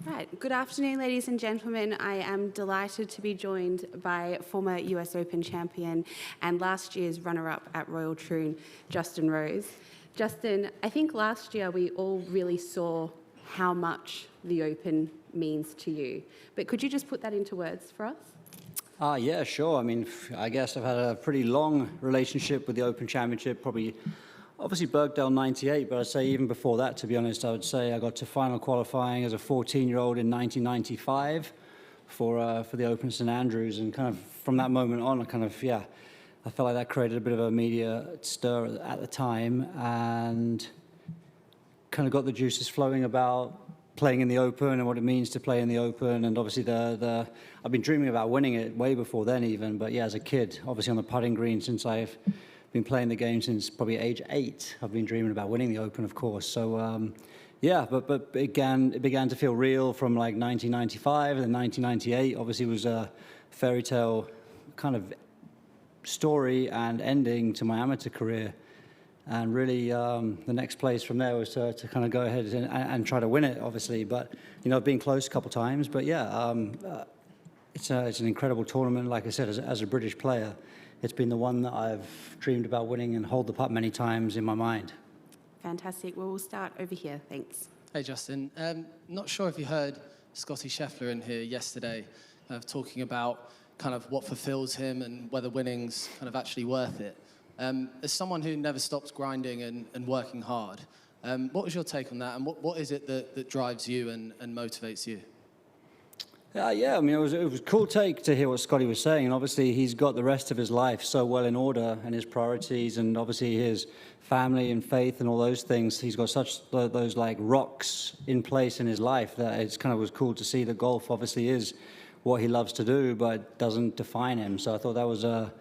Right. Good afternoon, ladies and gentlemen. I am delighted to be joined by former US Open champion and last year's runner-up at Royal Troon, Justin Rose. Justin, I think last year we all really saw how much the Open means to you. But could you just put that into words for us? Yeah, sure. I mean, I guess I've had a pretty long relationship with the Open Championship, obviously Birkdale 98, but I'd say even before that, to be honest, I would say I got to final qualifying as a 14-year-old in 1995 for the Open St Andrews, and kind of from that moment on, I felt like that created a bit of a media stir at the time, and kind of got the juices flowing about playing in the Open and what it means to play in the Open. And obviously I've been dreaming about winning it way before then even, but yeah, as a kid, obviously on the putting green since I've been playing the game since probably age 8. I've been dreaming about winning the Open, of course. So yeah, but it began to feel real from like 1995, and then 1998 obviously was a fairy tale kind of story and ending to my amateur career. And really, the next place from there was to kind of go ahead and try to win it, obviously. But, you know, I've been close a couple of times. But, yeah, it's an incredible tournament. Like I said, as a British player, it's been the one that I've dreamed about winning and hold the putt many times in my mind. Fantastic. Well, we'll start over here. Thanks. Hey, Justin. Not sure if you heard Scottie Scheffler in here yesterday talking about kind of what fulfills him and whether winning's kind of actually worth it. As someone who never stops grinding and working hard, what was your take on that, and what is it that drives you and motivates you? Yeah, I mean, it was a cool take to hear what Scottie was saying, and obviously he's got the rest of his life so well in order, and his priorities, and obviously his family and faith and all those things. He's got such those like rocks in place in his life that it's kind of was cool to see that golf obviously is what he loves to do, but doesn't define him. So I thought that was it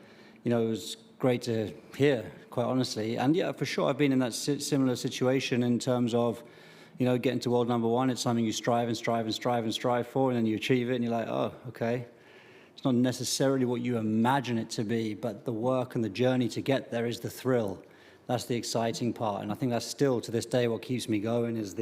was great to hear, quite honestly. And yeah, for sure, I've been in that similar situation in terms of, getting to world number one. It's something you strive and strive and strive and strive for, and then you achieve it, and you're like, oh, okay. It's not necessarily what you imagine it to be, but the work and the journey to get there is the thrill. That's the exciting part. And I think that's still, to this day, what keeps me going is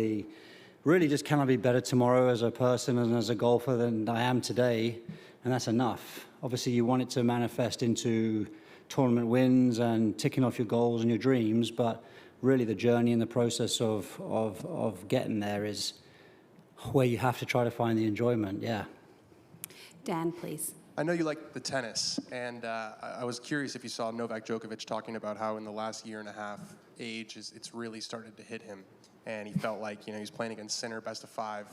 really just, can I be better tomorrow as a person and as a golfer than I am today? And that's enough. Obviously, you want it to manifest into tournament wins and ticking off your goals and your dreams, but really the journey and the process of getting there is where you have to try to find the enjoyment. Yeah. Dan, please. I know you like the tennis, and I was curious if you saw Novak Djokovic talking about how in the last year and a half, it's really started to hit him, and he felt like he's playing against Sinner, best of 5,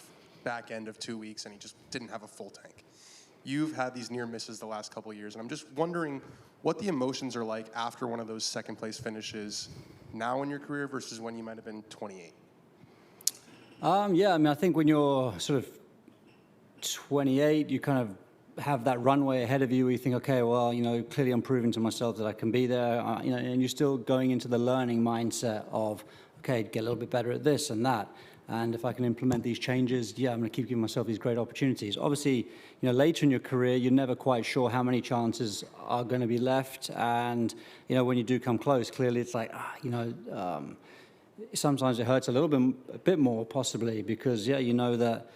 back end of 2 weeks, and he just didn't have a full tank. You've had these near misses the last couple of years, and I'm just wondering what the emotions are like after one of those second place finishes now in your career versus when you might have been 28. Yeah, I mean, I think when you're sort of 28, you kind of have that runway ahead of you where you think, okay, well, clearly I'm proving to myself that I can be there, and you're still going into the learning mindset of, okay, get a little bit better at this and that. And if I can implement these changes, yeah, I'm going to keep giving myself these great opportunities. Obviously, later in your career, you're never quite sure how many chances are going to be left. And, when you do come close, clearly it's like, sometimes it hurts a bit more possibly because, yeah, you know that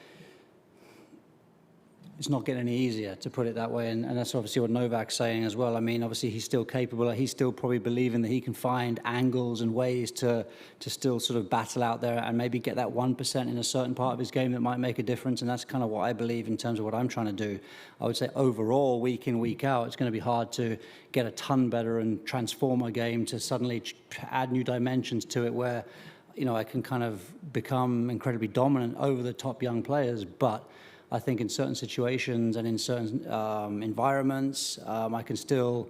it's not getting any easier, to put it that way. And that's obviously what Novak's saying as well. I mean, obviously, he's still capable. He's still probably believing that he can find angles and ways to still sort of battle out there and maybe get that 1% in a certain part of his game that might make a difference. And that's kind of what I believe in terms of what I'm trying to do. I would say overall, week in, week out, it's going to be hard to get a ton better and transform a game to suddenly add new dimensions to it where, I can kind of become incredibly dominant over the top young players. But I think in certain situations and in certain environments, I can still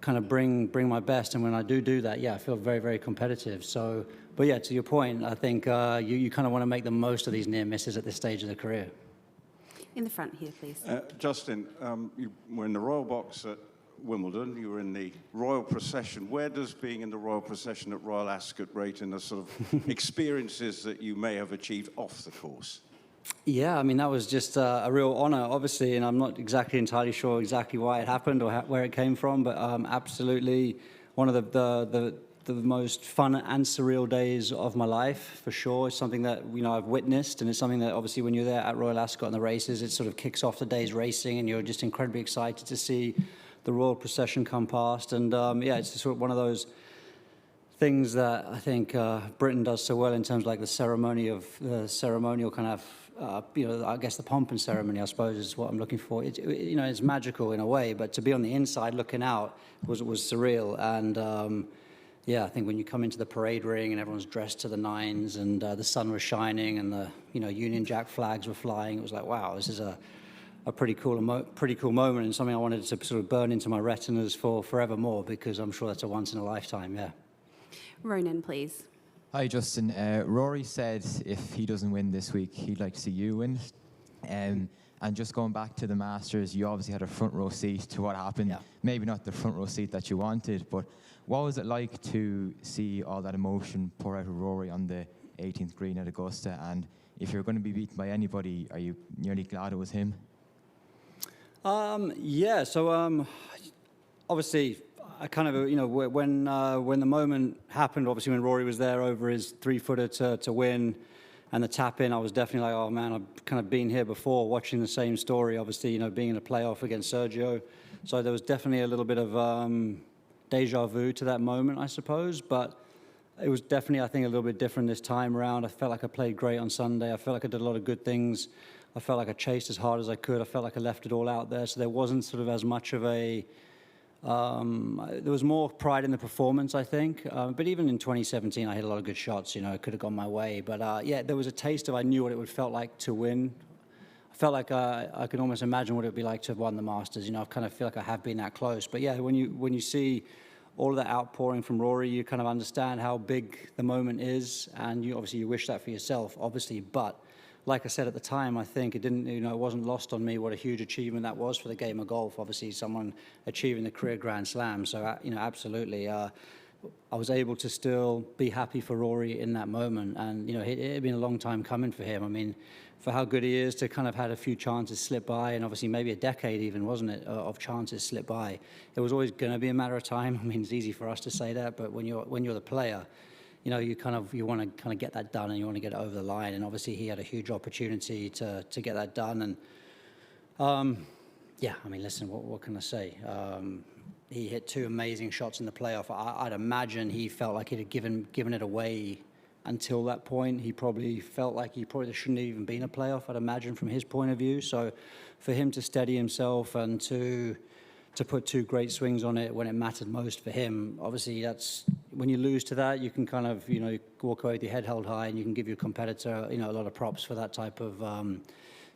kind of bring my best. And when I do that, yeah, I feel very, very competitive. So, but yeah, to your point, I think you kind of want to make the most of these near misses at this stage of the career. In the front here, please. Justin, you were in the Royal Box at Wimbledon. You were in the Royal Procession. Where does being in the Royal Procession at Royal Ascot rate in the sort of experiences that you may have achieved off the course? Yeah, I mean, that was just a real honor, obviously, and I'm not exactly entirely sure exactly why it happened or where it came from, but absolutely one of the the most fun and surreal days of my life, for sure. It's something that, I've witnessed, and it's something that obviously when you're there at Royal Ascot in the races, it sort of kicks off the day's racing, and you're just incredibly excited to see the royal procession come past. And it's just sort of one of those things that I think Britain does so well in terms of like the ceremonial kind of, I guess the pomp and ceremony, I suppose, is what I'm looking for. It's magical in a way, but to be on the inside looking out was surreal. And I think when you come into the parade ring and everyone's dressed to the nines and the sun was shining and the Union Jack flags were flying, it was like, wow, this is a pretty cool moment, and something I wanted to sort of burn into my retinas for forevermore, because I'm sure that's a once in a lifetime. Yeah. Ronan, please. Hi, Justin. Rory said if he doesn't win this week, he'd like to see you win. And just going back to the Masters, you obviously had a front row seat to what happened. Yeah. Maybe not the front row seat that you wanted, but what was it like to see all that emotion pour out of Rory on the 18th green at Augusta? And if you're going to be beaten by anybody, are you nearly glad it was him? So obviously, I kind of, when the moment happened, obviously when Rory was there over his 3-footer to win and the tap in, I was definitely like, oh man, I've kind of been here before, watching the same story, obviously, being in a playoff against Sergio. So there was definitely a little bit of deja vu to that moment, I suppose. But it was definitely, I think, a little bit different this time around. I felt like I played great on Sunday. I felt like I did a lot of good things. I felt like I chased as hard as I could. I felt like I left it all out there. So there wasn't sort of as much of a... there was more pride in the performance, I think. But even in 2017, I hit a lot of good shots. It could have gone my way. But there was a taste of, I knew what it would felt like to win. I felt like I could almost imagine what it would be like to have won the Masters. I kind of feel like I have been that close. But yeah, when you see all of that outpouring from Rory, you kind of understand how big the moment is, and you wish that for yourself, obviously. But like I said at the time, I think it didn't, it wasn't lost on me what a huge achievement that was for the game of golf. Obviously, someone achieving the career Grand Slam. So, absolutely, I was able to still be happy for Rory in that moment. And, it had been a long time coming for him. I mean, for how good he is to kind of had a few chances slip by, and obviously maybe a decade even, wasn't it, of chances slip by. It was always going to be a matter of time. I mean, it's easy for us to say that, but when you're the player, you want to kind of get that done, and you want to get it over the line. And obviously he had a huge opportunity to get that done. And listen, what can I say? He hit 2 amazing shots in the playoff. I'd imagine he felt like he'd have given it away until that point. He probably felt like he probably shouldn't have even been a playoff, I'd imagine, from his point of view. So for him to steady himself and to put 2 great swings on it when it mattered most for him, obviously that's, when you lose to that, you can kind of, walk away with your head held high, and you can give your competitor, a lot of props for that type of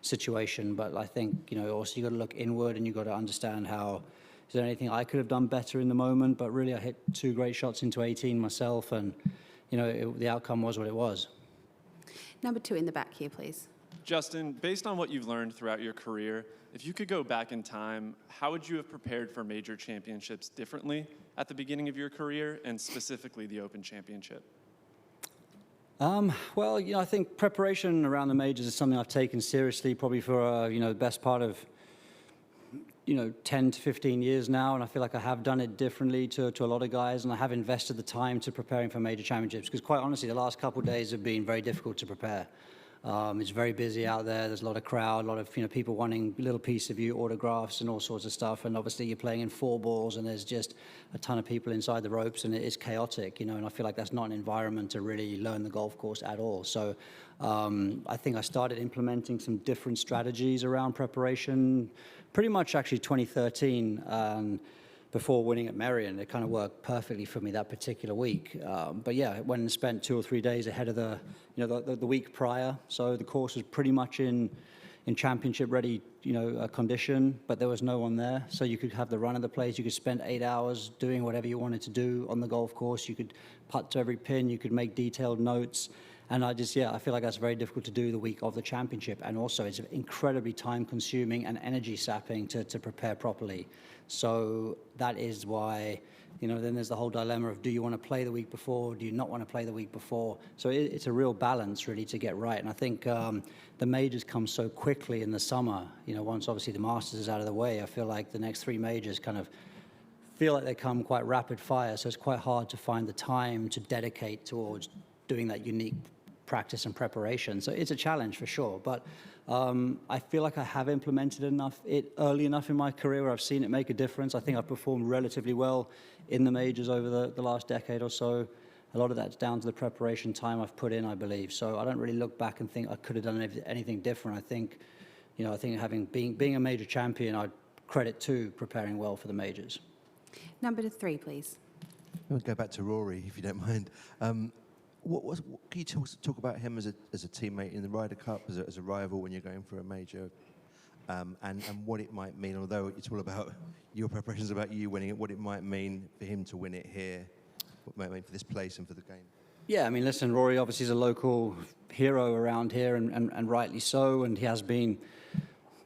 situation. But I think, also you got to look inward, and you got to understand how, is there anything I could have done better in the moment? But really, I hit 2 great shots into 18 myself, and, the outcome was what it was. Number 2 in the back here, please. Justin, based on what you've learned throughout your career, if you could go back in time, how would you have prepared for major championships differently at the beginning of your career, and specifically the Open Championship? I think preparation around the majors is something I've taken seriously probably for, the best part of, 10 to 15 years now, and I feel like I have done it differently to a lot of guys, and I have invested the time to preparing for major championships, because quite honestly, the last couple of days have been very difficult to prepare. It's very busy out there. There's a lot of crowd, a lot of people wanting a little piece of you, autographs and all sorts of stuff. And obviously you're playing in 4 balls, and there's just a ton of people inside the ropes, and it is chaotic, and I feel like that's not an environment to really learn the golf course at all. So I think I started implementing some different strategies around preparation pretty much actually 2013. Before winning at Merion, it kind of worked perfectly for me that particular week. But yeah, went and spent 2 or 3 days ahead of the week prior. So the course was pretty much in championship ready, condition, but there was no one there. So you could have the run of the place. You could spend 8 hours doing whatever you wanted to do on the golf course. You could putt to every pin. You could make detailed notes. And I feel like that's very difficult to do the week of the championship. And also it's incredibly time consuming and energy sapping to prepare properly. So that is why, then there's the whole dilemma of, do you want to play the week before? Do you not want to play the week before? So it's a real balance really to get right. And I think the majors come so quickly in the summer. Once obviously the Masters is out of the way, I feel like the next 3 majors kind of feel like they come quite rapid fire, so it's quite hard to find the time to dedicate towards doing that unique practice and preparation. So it's a challenge for sure, but I feel like I have implemented it early enough in my career where I've seen it make a difference. I think I've performed relatively well in the majors over the last decade or so. A lot of that's down to the preparation time I've put in, I believe. So I don't really look back and think I could have done anything different. I think being a major champion, I'd credit to preparing well for the majors. Number 3, please. We'll go back to Rory, if you don't mind. What can you talk about him as a teammate in the Ryder Cup, as a rival when you're going for a major, and what it might mean, although it's all about your preparations, about you winning it, what it might mean for him to win it here, what it might mean for this place and for the game? Yeah, I mean, listen, Rory obviously is a local hero around here, and rightly so, and he has been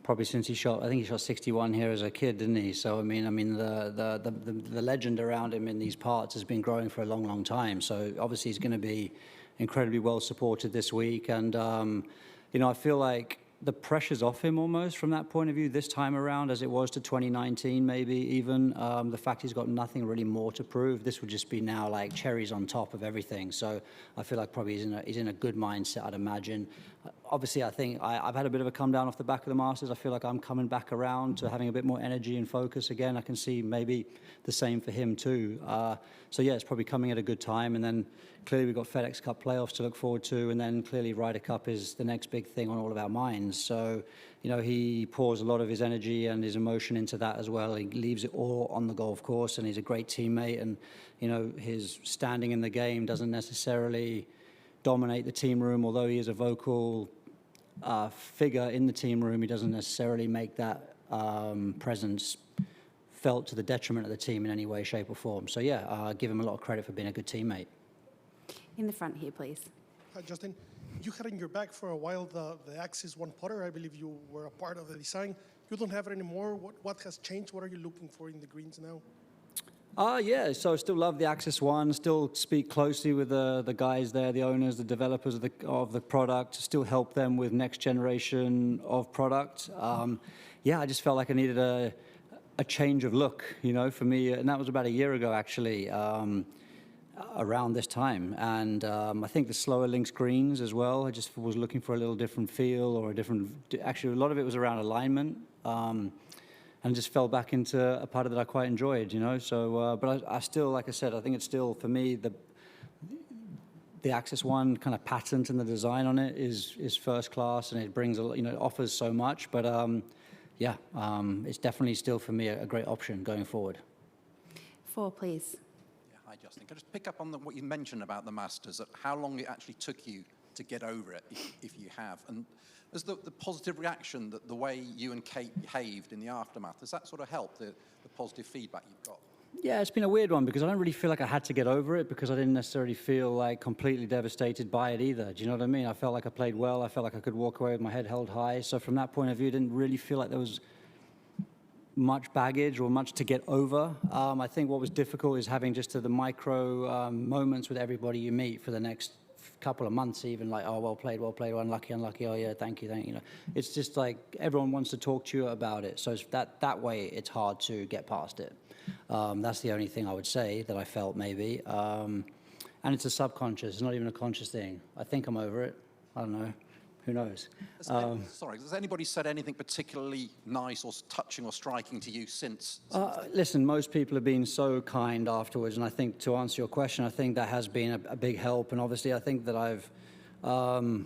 probably since I think he shot 61 here as a kid, didn't he? So, I mean, the legend around him in these parts has been growing for a long, long time. So, obviously, he's going to be incredibly well supported this week. And, I feel like the pressure's off him almost from that point of view this time around, as it was to 2019, maybe even. The fact he's got nothing really more to prove, this would just be now like cherries on top of everything. So I feel like probably he's in a good mindset, I'd imagine. Obviously, I think I've had a bit of a come down off the back of the Masters. I feel like I'm coming back around to having a bit more energy and focus again. I can see maybe the same for him too. So yeah, it's probably coming at a good time. And then clearly we've got FedEx Cup playoffs to look forward to. And then clearly Ryder Cup is the next big thing on all of our minds. So, he pours a lot of his energy and his emotion into that as well. He leaves it all on the golf course, and he's a great teammate. And, his standing in the game doesn't necessarily dominate the team room, although he is a vocal figure in the team room. He doesn't necessarily make that presence felt to the detriment of the team in any way, shape, or form. So yeah, give him a lot of credit for being a good teammate. In the front here, please. Hi, Justin. You had in your bag for a while the Axis One putter. I believe you were a part of the design. You don't have it anymore. What has changed? What are you looking for in the greens now? Yeah, so I still love the Axis One, still speak closely with the guys there, the owners, the developers of the product, still help them with next generation of product. Yeah, I just felt like I needed a change of look, for me, and that was about a year ago, actually, around this time. And I think the slower links greens as well, I just was looking for a little different feel or actually a lot of it was around alignment. And just fell back into a part of that I quite enjoyed, So, but I still, like I said, I think it's still, for me, the Axis One kind of patent and the design on it is first class, and it brings, it offers so much. But yeah, it's definitely still, for me, a great option going forward. 4, please. Yeah, hi, Justin. Can I just pick up on what you mentioned about the Masters, how long it actually took you to get over it, if you have? And as the positive reaction, that the way you and Kate behaved in the aftermath, has that sort of helped the positive feedback you've got? Yeah, it's been a weird one because I don't really feel like I had to get over it because I didn't necessarily feel like completely devastated by it either. Do you know what I mean? I felt like I played well. I felt like I could walk away with my head held high. So from that point of view, I didn't really feel like there was much baggage or much to get over. I think what was difficult is having just the micro moments with everybody you meet for the next couple of months, even like, oh, well played, or unlucky, oh yeah, thank you. It's just like everyone wants to talk to you about it. So it's that way it's hard to get past it. That's the only thing I would say that I felt maybe. And it's a subconscious, it's not even a conscious thing. I think I'm over it. I don't know. Who knows? Has anybody said anything particularly nice or touching or striking to you since? Listen, most people have been so kind afterwards, and I think to answer your question, I think that has been a big help. And obviously, I think that I've, I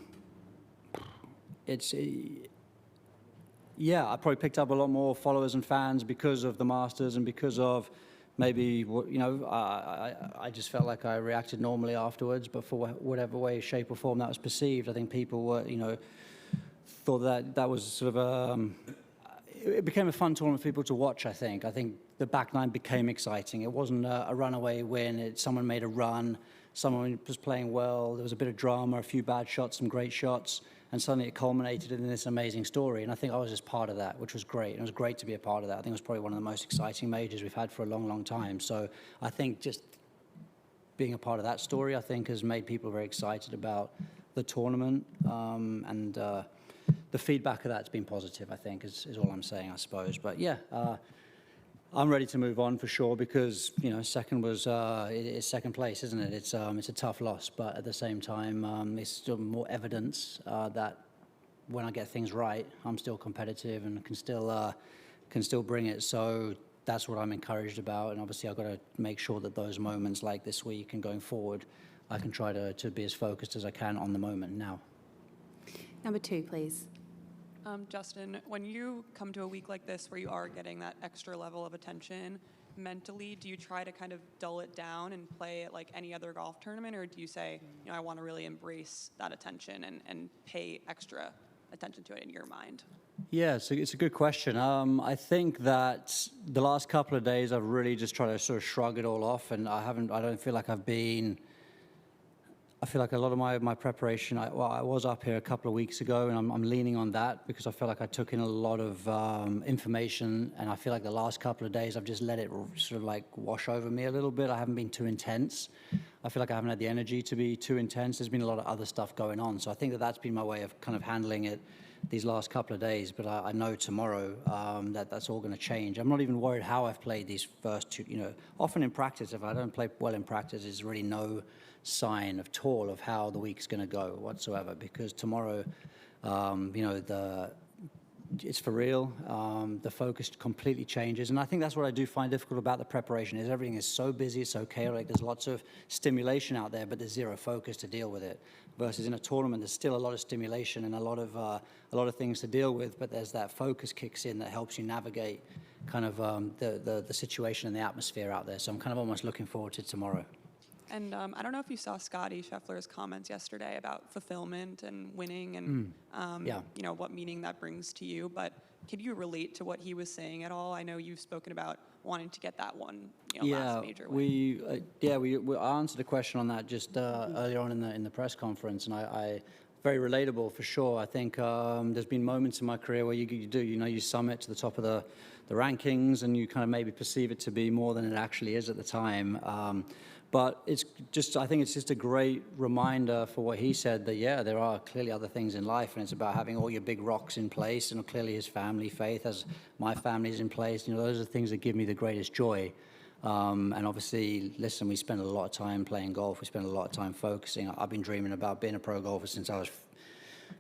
probably picked up a lot more followers and fans because of the Masters and because of maybe, I just felt like I reacted normally afterwards, but for whatever way, shape or form that was perceived, I think people were, thought that was sort of it became a fun tournament for people to watch, I think. I think the back nine became exciting. It wasn't a runaway win. Someone made a run. Someone was playing well. There was a bit of drama, a few bad shots, some great shots. And suddenly it culminated in this amazing story. And I think I was just part of that, which was great. And it was great to be a part of that. I think it was probably one of the most exciting majors we've had for a long, long time. So I think just being a part of that story, I think, has made people very excited about the tournament. And the feedback of that's been positive, I think, is all I'm saying, I suppose. But yeah, I'm ready to move on for sure because, you know, second was it's second place, isn't it? It's a tough loss, but at the same time, it's still more evidence that when I get things right, I'm still competitive and can still bring it. So that's what I'm encouraged about. And obviously, I've got to make sure that those moments like this week and going forward, I can try to be as focused as I can on the moment now. Number 2, please. Justin, when you come to a week like this where you are getting that extra level of attention, mentally, do you try to kind of dull it down and play it like any other golf tournament, or do you say, you know, I want to really embrace that attention and pay extra attention to it in your mind? Yeah, it's a good question. I think that the last couple of days I've really just tried to sort of shrug it all off, and I don't feel like I feel like a lot of my preparation, I was up here a couple of weeks ago, and I'm leaning on that because I feel like I took in a lot of information, and I feel like the last couple of days I've just let it sort of like wash over me a little bit. I haven't been too intense. I feel like I haven't had the energy to be too intense. There's been a lot of other stuff going on, so I think that that's been my way of kind of handling it these last couple of days, but I know tomorrow that's all going to change. I'm not even worried how I've played these first two. You know, often in practice, if I don't play well in practice, there's really no sign at all of how the week's going to go whatsoever, because tomorrow, you know, it's for real. The focus completely changes, and I think that's what I do find difficult about the preparation is everything is so busy, so chaotic. There's lots of stimulation out there, but there's zero focus to deal with it. Versus in a tournament, there's still a lot of stimulation and a lot of things to deal with, but there's that focus kicks in that helps you navigate kind of the situation and the atmosphere out there. So I'm kind of almost looking forward to tomorrow. And I don't know if you saw Scottie Scheffler's comments yesterday about fulfillment and winning and you know, what meaning that brings to you. But could you relate to what he was saying at all? I know you've spoken about wanting to get that one, you know, last major win. We answered a question on that just earlier on in the press conference, and I very relatable for sure. I think there's been moments in my career where you summit to the top of the rankings, and you kind of maybe perceive it to be more than it actually is at the time. But I think it's just a great reminder for what he said that, yeah, there are clearly other things in life, and it's about having all your big rocks in place, and clearly his family faith, as my family's in place. You know, those are the things that give me the greatest joy. And obviously, listen, we spend a lot of time playing golf. We spend a lot of time focusing. I've been dreaming about being a pro golfer since I was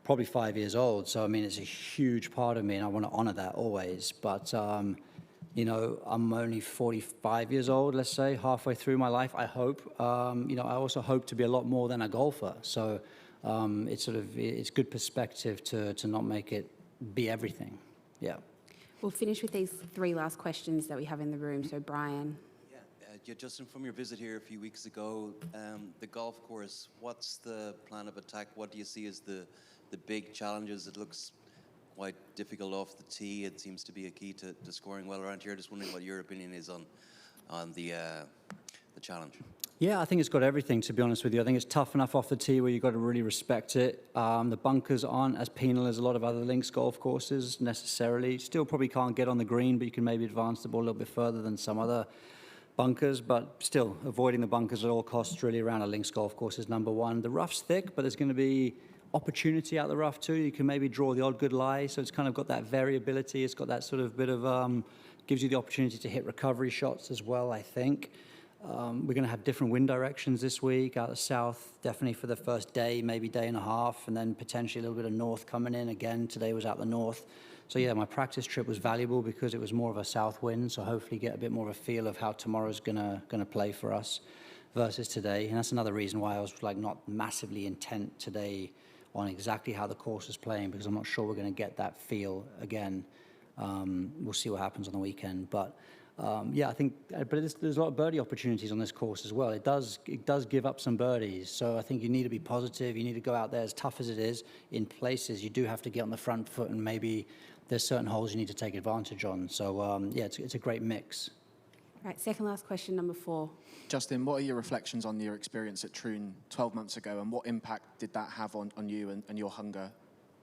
probably 5 years old. So, I mean, it's a huge part of me, and I want to honor that always. But, you know, I'm only 45 years old, let's say, halfway through my life, I hope. You know, I also hope to be a lot more than a golfer. So it's good perspective to not make it be everything. Yeah. We'll finish with these 3 last questions that we have in the room. So, Brian. Yeah, Justin, from your visit here a few weeks ago, the golf course, what's the plan of attack? What do you see as the big challenges? It looks quite difficult off the tee. It seems to be a key to scoring well around here. Just wondering what your opinion is on the challenge. Yeah, I think it's got everything, to be honest with you. I think it's tough enough off the tee where you've got to really respect it. The bunkers aren't as penal as a lot of other links golf courses necessarily. Still probably can't get on the green, but you can maybe advance the ball a little bit further than some other bunkers. But still, avoiding the bunkers at all costs really around a links golf course is number one. The rough's thick, but there's going to be opportunity out the rough too. You can maybe draw the odd good lie, so it's kind of got that variability. It's got that sort of bit of gives you the opportunity to hit recovery shots as well, I think. We're going to have different wind directions this week out of south, definitely for the first day, maybe day and a half, and then potentially a little bit of north coming in again. Today was out the north. So yeah, my practice trip was valuable because it was more of a south wind, so hopefully get a bit more of a feel of how tomorrow's gonna play for us versus today. And that's another reason why I was like not massively intent today on exactly how the course is playing, because I'm not sure we're going to get that feel again. We'll see what happens on the weekend, but yeah, I think. But there's a lot of birdie opportunities on this course as well. It does give up some birdies, so I think you need to be positive. You need to go out there, as tough as it is. In places, you do have to get on the front foot, and maybe there's certain holes you need to take advantage on. So yeah, it's a great mix. Right, second last question, number 4. Justin, what are your reflections on your experience at Troon 12 months ago, and what impact did that have on you and your hunger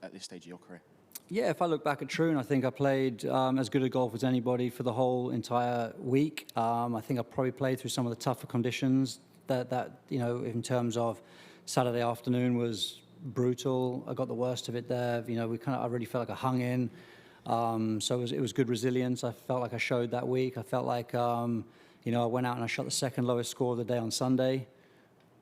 at this stage of your career? Yeah, if I look back at Troon, I think I played as good a golf as anybody for the whole entire week. I think I probably played through some of the tougher conditions that you know, in terms of Saturday afternoon was brutal. I got the worst of it there. You know, I really felt like I hung in. So it was good resilience. I felt like I showed that week. I felt like, you know, I went out and I shot the second lowest score of the day on Sunday,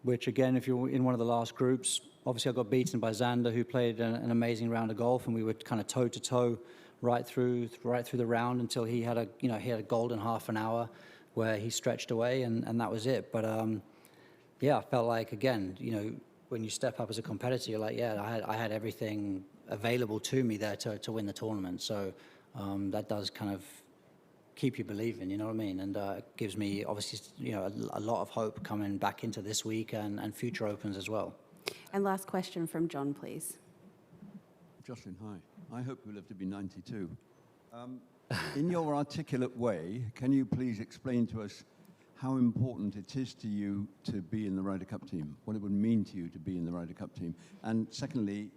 which again, if you're in one of the last groups, obviously I got beaten by Xander, who played an amazing round of golf, and we were kind of toe to toe right through the round until he had a golden half an hour where he stretched away, and that was it. But yeah, I felt like, again, you know, when you step up as a competitor, you're like, yeah, I had everything available to me there to win the tournament. So that does kind of keep you believing, you know what I mean? And it gives me, obviously, you know, a lot of hope coming back into this week and future Opens as well. And last question from John, please. Justin, hi. I hope you live to be 92. In your articulate way, can you please explain to us how important it is to you to be in the Ryder Cup team, what it would mean to you to be in the Ryder Cup team? And secondly,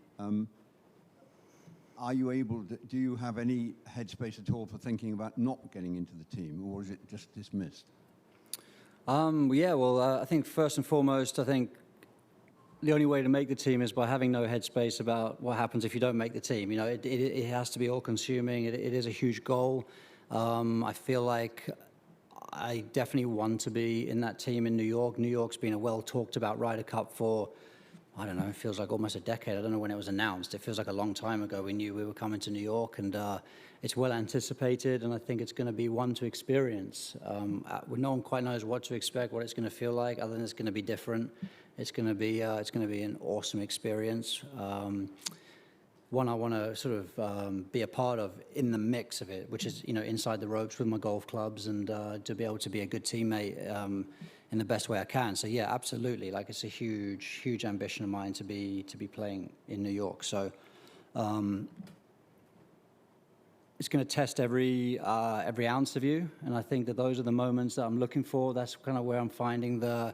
are you able to, do you have any headspace at all for thinking about not getting into the team, or is it just dismissed? Yeah, well, I think first and foremost, I think the only way to make the team is by having no headspace about what happens if you don't make the team. You know, it has to be all-consuming. It is a huge goal. I feel like I definitely want to be in that team in New York. New York's been a well-talked-about Ryder Cup for, I don't know, it feels like almost a decade. I don't know when it was announced. It feels like a long time ago we knew we were coming to New York, and it's well anticipated, and I think it's going to be one to experience. No one quite knows what to expect, what it's going to feel like, other than it's going to be different. It's going to be an awesome experience. One I want to sort of be a part of in the mix of it, which is, you know, inside the ropes with my golf clubs, and to be able to be a good teammate in the best way I can. So yeah, absolutely. Like, it's a huge, huge ambition of mine to be playing in New York. So it's going to test every ounce of you, and I think that those are the moments that I'm looking for. That's kind of where I'm finding the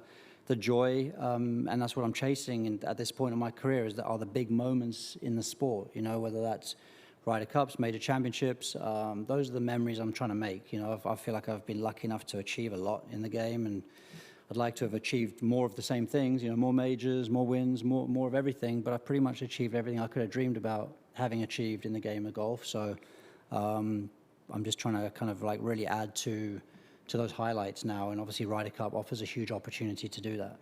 joy, and that's what I'm chasing at this point in my career, is that are the big moments in the sport, you know, whether that's Ryder Cups, major championships. Those are the memories I'm trying to make. You know, I feel like I've been lucky enough to achieve a lot in the game, and I'd like to have achieved more of the same things, you know, more majors, more wins, more of everything, but I've pretty much achieved everything I could have dreamed about having achieved in the game of golf. So I'm just trying to kind of like really add to those highlights now, and obviously Ryder Cup offers a huge opportunity to do that.